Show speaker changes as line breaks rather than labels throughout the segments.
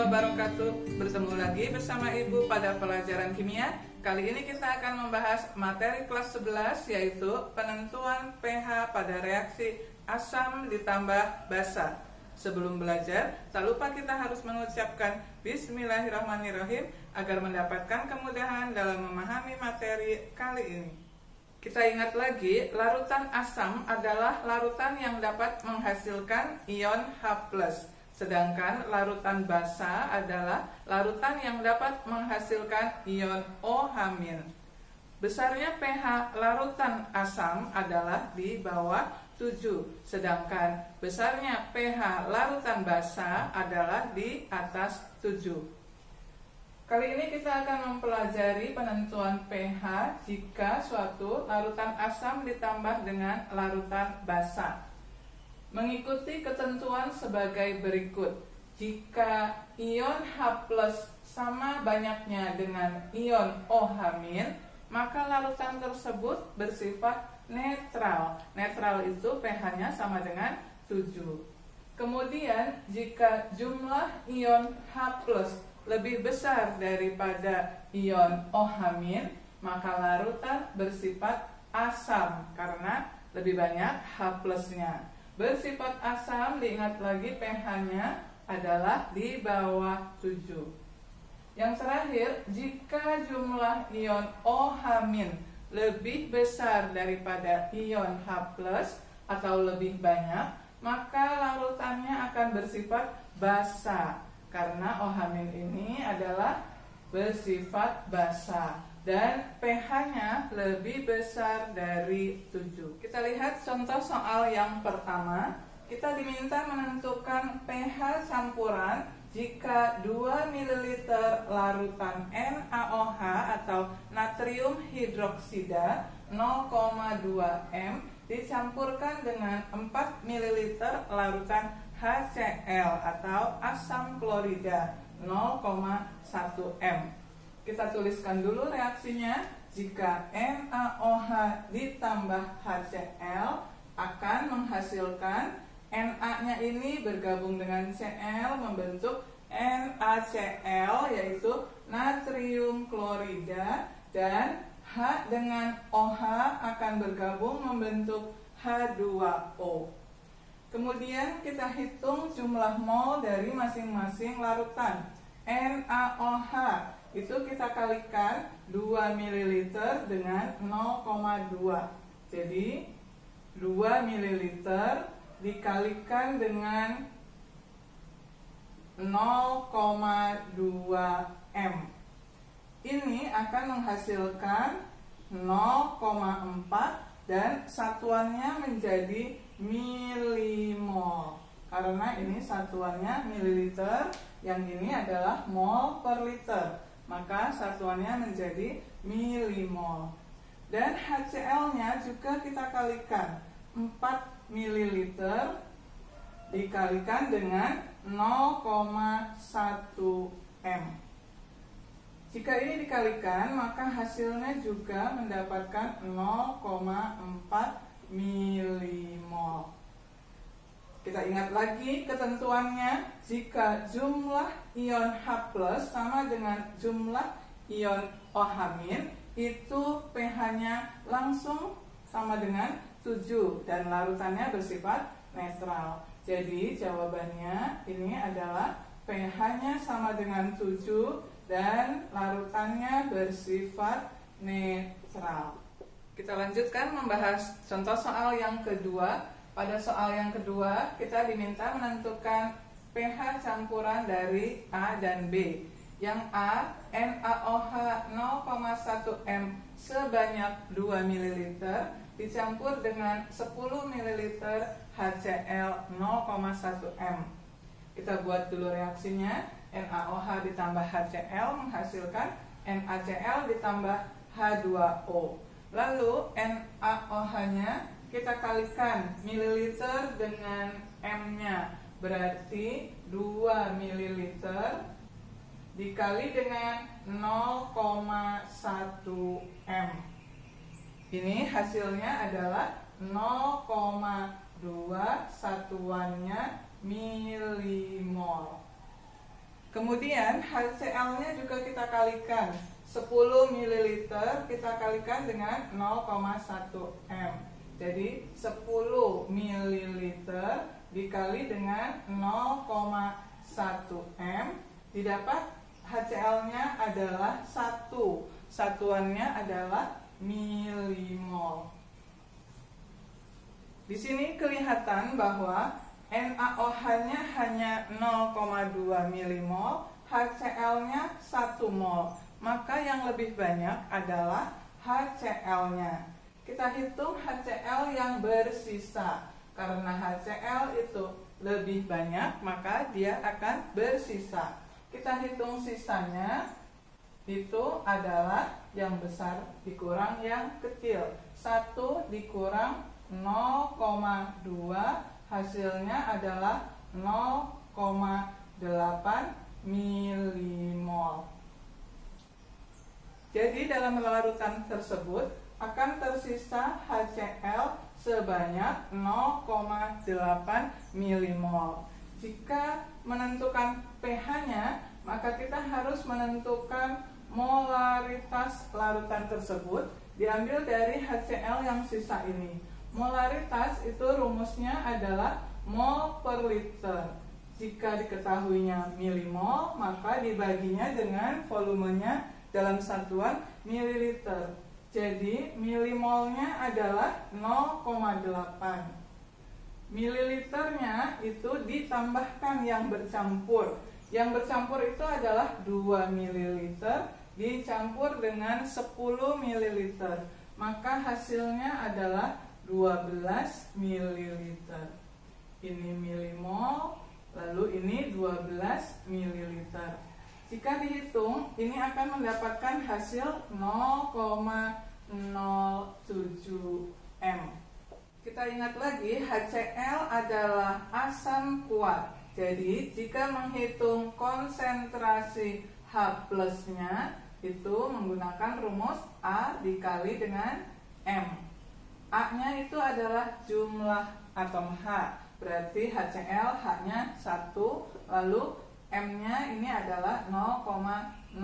wabarakatuh. Bertemu lagi bersama Ibu pada pelajaran kimia. Kali ini kita akan membahas materi kelas 11, yaitu penentuan pH pada reaksi asam ditambah basa. Sebelum belajar, tak lupa kita harus mengucapkan Bismillahirrahmanirrahim agar mendapatkan kemudahan dalam memahami materi kali ini. Kita ingat lagi, larutan asam adalah larutan yang dapat menghasilkan ion H+. Sedangkan larutan basa adalah larutan yang dapat menghasilkan ion OH-. Besarnya pH larutan asam adalah di bawah 7, sedangkan besarnya pH larutan basa adalah di atas 7. Kali ini kita akan mempelajari penentuan pH jika suatu larutan asam ditambah dengan larutan basa. Mengikuti ketentuan sebagai berikut. Jika ion H+ sama banyaknya dengan ion OH-, maka larutan tersebut bersifat netral. Netral itu pH-nya sama dengan 7. Kemudian jika jumlah ion H+ lebih besar daripada ion OH-, maka larutan bersifat asam karena lebih banyak H+-nya. Bersifat asam, diingat lagi pH-nya adalah di bawah 7. Yang terakhir, jika jumlah ion OH- lebih besar daripada ion H+ atau lebih banyak, maka larutannya akan bersifat basa karena OH- ini adalah bersifat basa dan pH-nya lebih besar dari 7. Kita lihat contoh soal yang pertama. Kita diminta menentukan pH campuran jika 2 ml larutan NaOH atau natrium hidroksida 0,2 m dicampurkan dengan 4 ml larutan HCl atau asam klorida 0,1 m. Kita tuliskan dulu reaksinya. Jika NaOH ditambah HCl akan menghasilkan Na-nya ini bergabung dengan Cl membentuk NaCl, yaitu natrium klorida, dan H dengan OH akan bergabung membentuk H2O. Kemudian kita hitung jumlah mol dari masing-masing larutan. NaOH itu kita kalikan 2 ml dengan 0,2. Jadi 2 ml dikalikan dengan 0,2 m. Ini akan menghasilkan 0,4 dan satuannya menjadi milimol. Karena ini satuannya mililiter, yang ini adalah mol per liter, maka satuannya menjadi milimol. Dan HCl-nya juga kita kalikan, 4 ml dikalikan dengan 0,1 m. Jika ini dikalikan, maka hasilnya juga mendapatkan 0,4 milimol. Kita ingat lagi ketentuannya. Jika jumlah ion H+ sama dengan jumlah ion OH-, itu pH-nya langsung sama dengan 7 dan larutannya bersifat netral. Jadi jawabannya ini adalah pH-nya sama dengan 7 dan larutannya bersifat netral. Kita lanjutkan membahas contoh soal yang kedua. Pada soal yang kedua, kita diminta menentukan pH campuran dari A dan B. Yang A, NaOH 0,1 m sebanyak 2 ml dicampur dengan 10 ml HCl 0,1 m. Kita buat dulu reaksinya. NaOH ditambah HCl menghasilkan NaCl ditambah H2O. Lalu NaOH-nya kita kalikan mililiter dengan M-nya, berarti 2 ml dikali dengan 0,1 m. Ini hasilnya adalah 0,2, satuannya milimol. Kemudian HCl-nya juga kita kalikan. 10 ml kita kalikan dengan 0,1 M. Jadi 10 ml dikali dengan 0,1 M, didapat HCl-nya adalah 1. Satuannya adalah milimol. Di sini kelihatan bahwa NaOH-nya hanya 0,2 milimol, HCl-nya 1 mol. Maka yang lebih banyak adalah HCl-nya. Kita hitung HCl yang bersisa. Karena HCl itu lebih banyak, maka dia akan bersisa. Kita hitung sisanya, itu adalah yang besar dikurang yang kecil. 1 dikurang 0,2, hasilnya adalah 0,8 milimol. Jadi dalam larutan tersebut akan tersisa HCl sebanyak 0,8 milimol. Jika menentukan pH-nya, maka kita harus menentukan molaritas larutan tersebut diambil dari HCl yang sisa ini. Molaritas itu rumusnya adalah mol per liter. Jika diketahuinya milimol, maka dibaginya dengan volumenya dalam satuan mililiter. Jadi milimolnya adalah 0,8. Mililiternya itu ditambahkan yang bercampur. Yang bercampur itu adalah 2 ml dicampur dengan 10 ml. Maka hasilnya adalah 12 ml. Ini milimol, lalu ini 12 ml. Jika dihitung, ini akan mendapatkan hasil 0,07 M. Kita ingat lagi, HCl adalah asam kuat. Jadi, jika menghitung konsentrasi H plusnya, itu menggunakan rumus A dikali dengan M. A-nya itu adalah jumlah atom H. Berarti HCl H-nya 1, lalu M-nya ini adalah 0,07.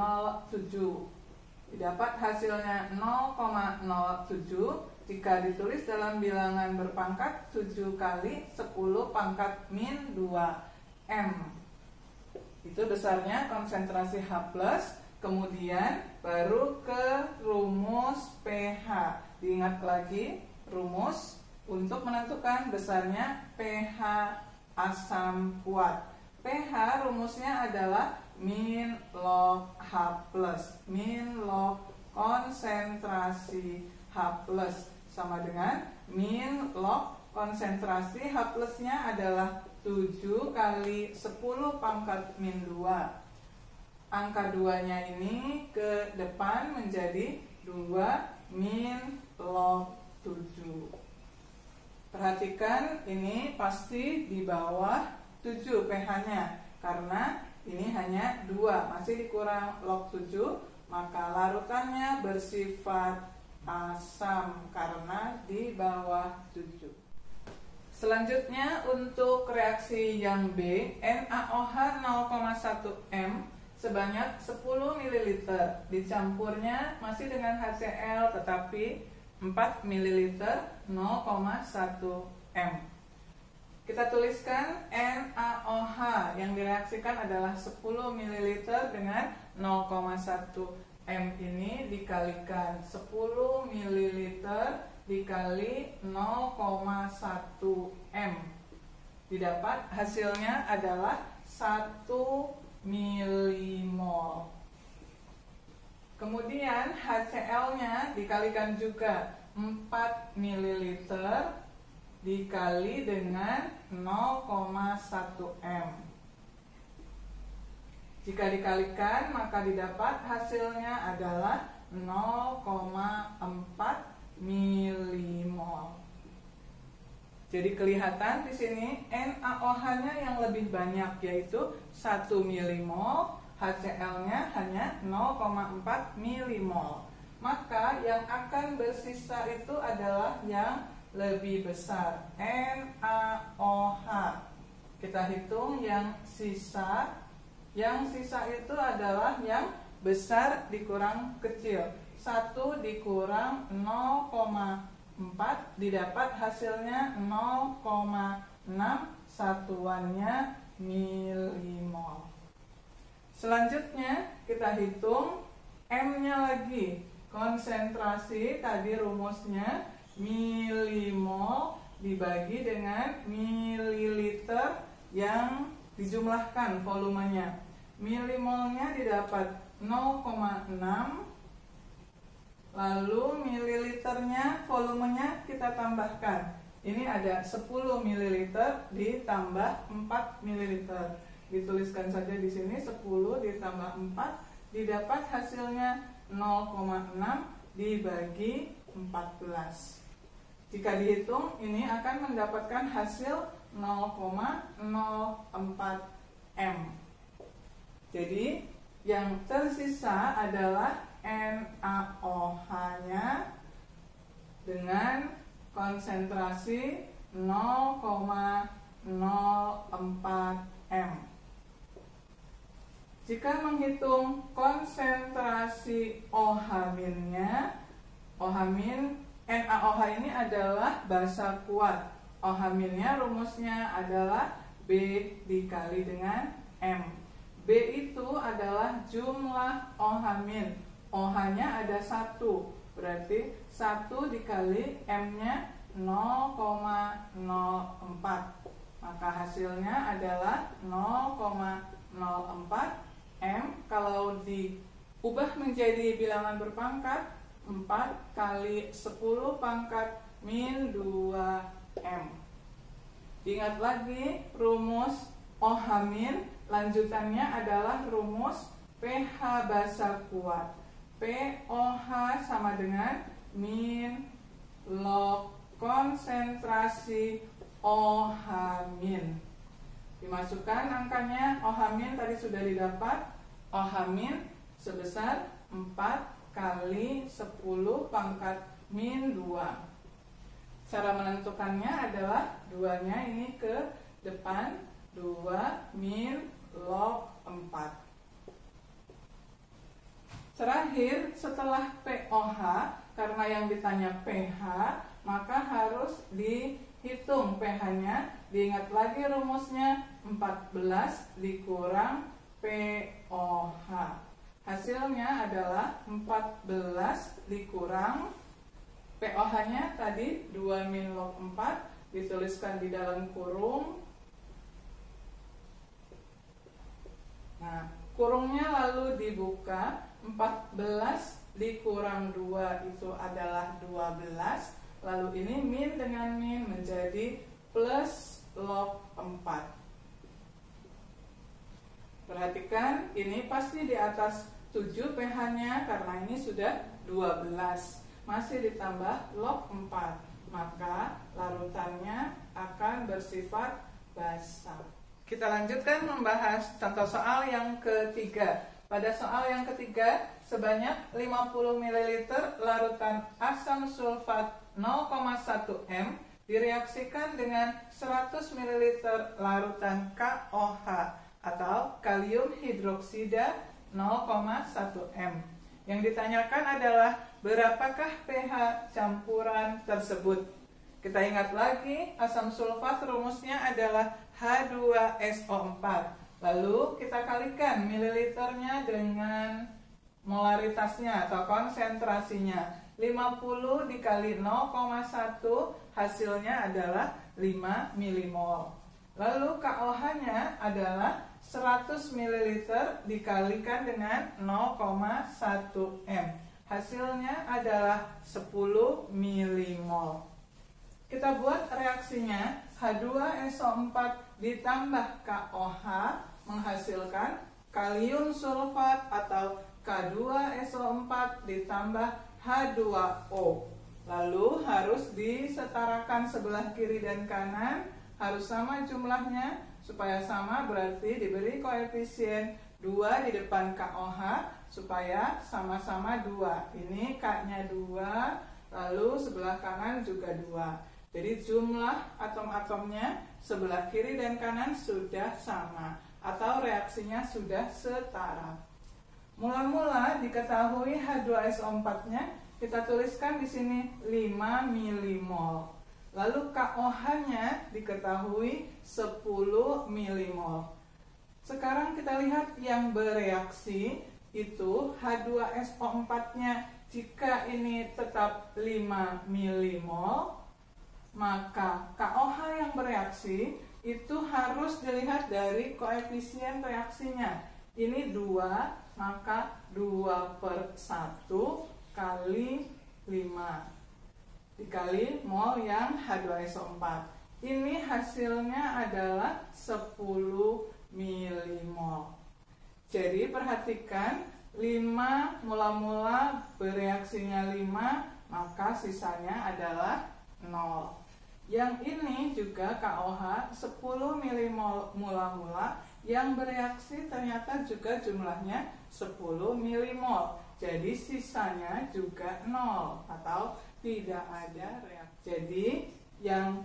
Didapat hasilnya 0,07 jika ditulis dalam bilangan berpangkat 7 kali 10 pangkat min 2 M. Itu besarnya konsentrasi H+, kemudian baru ke rumus pH. Diingat lagi rumus untuk menentukan besarnya pH asam kuat. pH rumusnya adalah min log H+. Min log konsentrasi H+ sama dengan min log konsentrasi H+ nya adalah 7 kali 10 pangkat min 2. Angka 2 nya ini ke depan menjadi 2 min log 7. Perhatikan ini pasti di bawah 7 pH-nya, karena ini hanya 2, masih dikurang log 7, maka larutannya bersifat asam karena di bawah 7. Selanjutnya untuk reaksi yang B, NaOH 0,1 M sebanyak 10 ml. Dicampurnya masih dengan HCl tetapi 4 ml 0,1 M. Kita tuliskan NaOH yang direaksikan adalah 10 ml dengan 0,1 M ini dikalikan 10 ml dikali 0,1 M. Didapat hasilnya adalah 1 milimol. Kemudian HCl-nya dikalikan juga 4 ml dikali dengan 0,1 M. Jika dikalikan maka didapat hasilnya adalah 0,4 milimol. Jadi kelihatan di sini NaOH-nya yang lebih banyak yaitu 1 milimol, HCl-nya hanya 0,4 milimol. Maka yang akan bersisa itu adalah yang lebih besar, NaOH. Kita hitung yang sisa Yang sisa itu adalah yang besar dikurang kecil. 1 dikurang 0,4 didapat hasilnya 0,6, satuannya milimol. Selanjutnya kita hitung M-nya lagi. Konsentrasi tadi rumusnya milimol dibagi dengan mililiter yang dijumlahkan volumenya. Milimolnya didapat 0,6, lalu mililiternya volumenya kita tambahkan. Ini ada 10 ml ditambah 4 ml. Dituliskan saja di sini 10 ditambah 4 didapat hasilnya 0,6 dibagi 14. Jika dihitung ini akan mendapatkan hasil 0,04 M. Jadi yang tersisa adalah NaOH-nya dengan konsentrasi 0,04 M. Jika menghitung konsentrasi OH-nya, NaOH ini adalah basa kuat. OH-nya rumusnya adalah B dikali dengan M. B itu adalah jumlah OH-. OH-nya ada 1, berarti 1 dikali M-nya 0,04. Maka hasilnya adalah 0,04 M. Kalau diubah menjadi bilangan berpangkat, 4 kali 10 pangkat min 2M. Ingat lagi rumus OH-, lanjutannya adalah rumus pH basa kuat. POH sama dengan min log konsentrasi OH-. Dimasukkan angkanya. OH- tadi sudah didapat. OH- sebesar 4 kali 10 pangkat min 2. Cara menentukannya adalah 2-nya ini ke depan, 2 min log 4. Terakhir, setelah POH, karena yang ditanya pH, maka harus dihitung pH-nya. Diingat lagi rumusnya 14 dikurang POH. Hasilnya adalah 14 dikurang POH-nya tadi 2 min log 4, dituliskan di dalam kurung. Nah, kurungnya lalu dibuka. 14 dikurang 2 itu adalah 12. Lalu ini min dengan min menjadi plus log 4. Perhatikan, ini pasti di atas 7 pH-nya karena ini sudah 12. Masih ditambah log 4. Maka larutannya akan bersifat basa. Kita lanjutkan membahas contoh soal yang ketiga. Pada soal yang ketiga, sebanyak 50 ml larutan asam sulfat 0,1 M direaksikan dengan 100 ml larutan KOH atau kalium hidroksida 0,1 M. Yang ditanyakan adalah berapakah pH campuran tersebut. Kita ingat lagi, asam sulfat rumusnya adalah H2SO4. Lalu kita kalikan mililiternya dengan molaritasnya atau konsentrasinya. 50 dikali 0,1 hasilnya adalah 5 milimol. Lalu KOH-nya adalah 100 ml dikalikan dengan 0,1 M. Hasilnya adalah 10 milimol. Kita buat reaksinya. H2SO4 ditambah KOH menghasilkan kalium sulfat atau K2SO4 ditambah H2O. Lalu harus disetarakan sebelah kiri dan kanan, harus sama jumlahnya. Supaya sama berarti diberi koefisien 2 di depan KOH supaya sama-sama 2. Ini K-nya 2, lalu sebelah kanan juga 2. Jadi jumlah atom-atomnya sebelah kiri dan kanan sudah sama. atau reaksinya sudah setara. Mula-mula diketahui H2SO4-nya kita tuliskan di sini 5 milimol. Lalu KOH-nya diketahui 10 milimol. Sekarang kita lihat yang bereaksi itu H2SO4-nya. Jika ini tetap 5 milimol, maka KOH yang bereaksi itu harus dilihat dari koefisien reaksinya. Ini 2, maka 2/1 kali 5 dikali mol yang H2SO4. Ini hasilnya adalah 10 milimol. Jadi perhatikan 5 mula-mula bereaksinya 5, maka sisanya adalah 0. Yang ini juga KOH 10 milimol mula-mula, yang bereaksi ternyata juga jumlahnya 10 milimol. Jadi sisanya juga 0 atau tidak ada reaksi. Jadi yang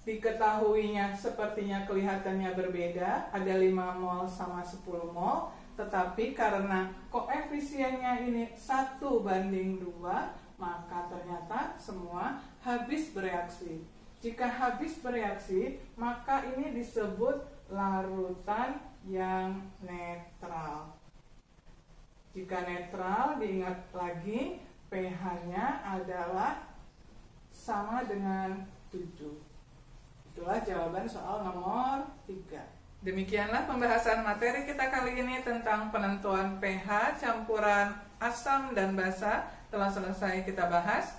diketahuinya sepertinya kelihatannya berbeda, ada 5 mol sama 10 mol, tetapi karena koefisiennya ini 1:2, maka ternyata semua habis bereaksi. Jika habis bereaksi, maka ini disebut larutan yang netral. Jika netral, diingat lagi pH-nya adalah sama dengan 7. Itulah jawaban soal nomor 3. Demikianlah pembahasan materi kita kali ini tentang penentuan pH campuran asam dan basa telah selesai kita bahas.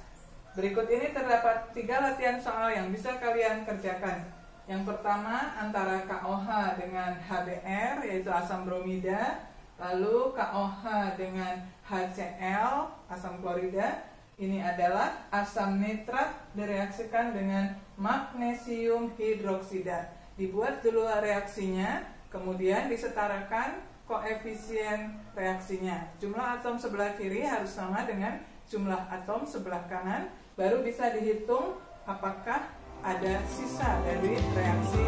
Berikut ini terdapat 3 latihan soal yang bisa kalian kerjakan. Yang pertama antara KOH dengan HBr yaitu asam bromida, lalu KOH dengan HCl asam klorida. Ini adalah asam nitrat direaksikan dengan magnesium hidroksida. Dibuat dulu reaksinya, kemudian disetarakan koefisien reaksinya. Jumlah atom sebelah kiri harus sama dengan jumlah atom sebelah kanan, baru bisa dihitung apakah ada sisa dari reaksi